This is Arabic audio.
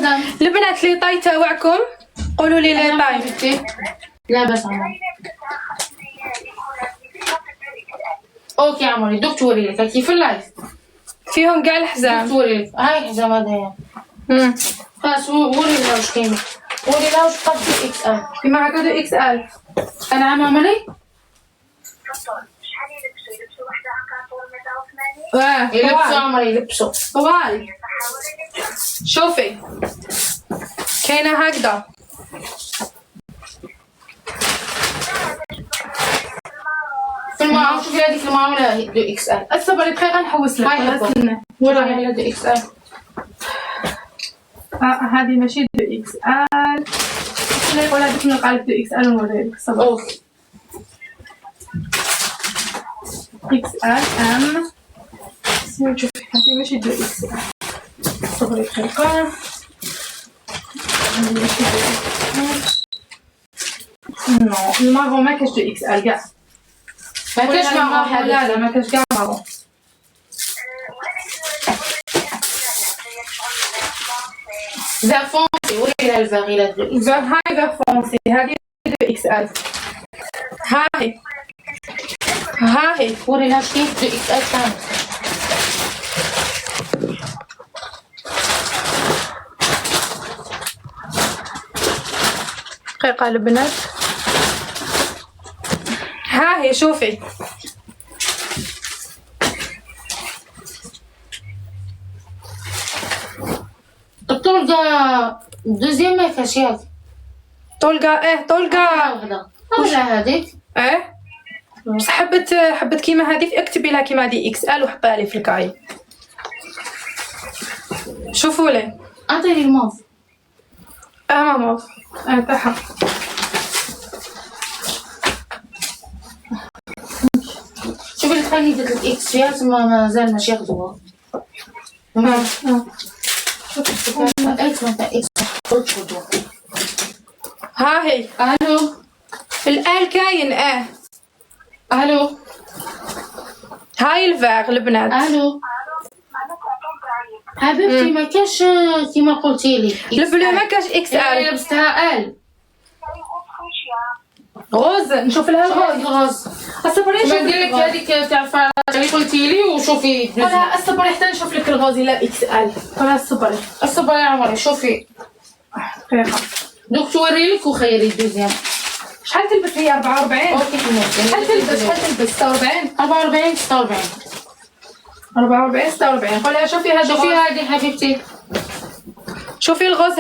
مدام. البنات لي طاي تاوعكم قولوا لي لي طاي. حبيبتي لا بس عمري. اوكي عمري دوك توري لك كيف اللايف فيهم كاع الحزام. دوك توري لك هاي الحزام هذايا. خلاص وري لها واش كاين. وري لها واش قد اكس ال. كيما هكا دو اكس ال. انا عم عمري. يلبسوا عمري يلبسوا. طوال شوفي كاينه هكذا. في المعاملة شوفي هذيك المعاملة دو اكس ال. الصبر دقيقه نحوس لك. هاي حطها. وراها على دو اكس ال. هذه ماشي دو اكس ال. لا يقول هذيك نلقى لك دو اكس ال ونوريلك. الصبر. اوكي اكس ال ام. شوفي هذه ماشي دو اكس ال. صبري دقيقه. هذه ماشي دو اكس ال. نو المارون ما كاش دو اكس ال كاع. ما كاش معها لا لا ما كاش كاع مارون. ذا فونسي وري لها الفاغي لا دو اكس. هاي ذا فونسي هذه دو اكس ال. هاي وري لها كيف دو اكس ال ثاني. دقيقة البنات. هاي شوفي الطولقة دوزيام ما فيهاش ياك. طولقة طولقة وحدة ولا هذيك. بس حبت كيما هذيك اكتبي لها كيما هذه اكس ال وحطيها لي في الكاي. شوفوا لي اعطيني الموف. ماما تاعها. شوفي اللي تخلي ديك الاكس فيها تما مازال ماشي ياخدوها. اكس ما تاع اكس قلت خدوها. ها هي الو الال كاين الو هاي الفاغ البنات. الو حبيبتي ما كاش كيما قلتي لي. البلو ما كاش اكس ال. لبستها ال غوز نشوف لها الغوز. الغاز. الصبر ما ندير لك هذيك تاع الفراش اللي قلتي لي وشوفي. لا الصبر حتى نشوف لك الغوز لا اكس ال. خلاص الصبر. الصبر يا عمري شوفي دقيقة. دوك توري لك وخيري الدوزيام. شحال تلبس هي 44؟ اوكي حموتي. شحال تلبس 46 44 46 44 46. قولها شوفي هذا شوفي هذه حبيبتي. شوفي الغوز